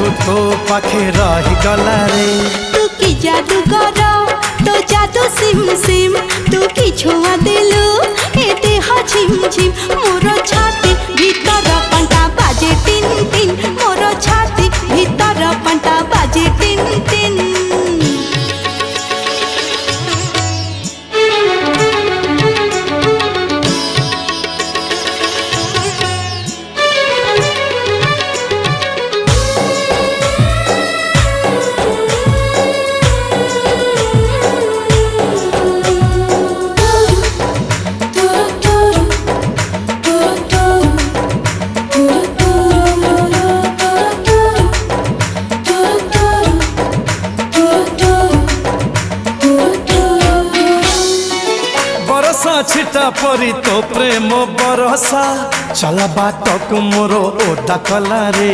केबेठू तो पाखे रही गला रे। तू की जादू कर तो जादू सिम सिम तू की छुआ दिलु ए देह झिम झिम मोर छाती भीतर पंटा बाजे टिन टिन मोर छाती भीतर पंटा बाजे टिन टिन। बरसा छिटा परी तो प्रेम बरसा चल बाट को मोर ओदा कला रे।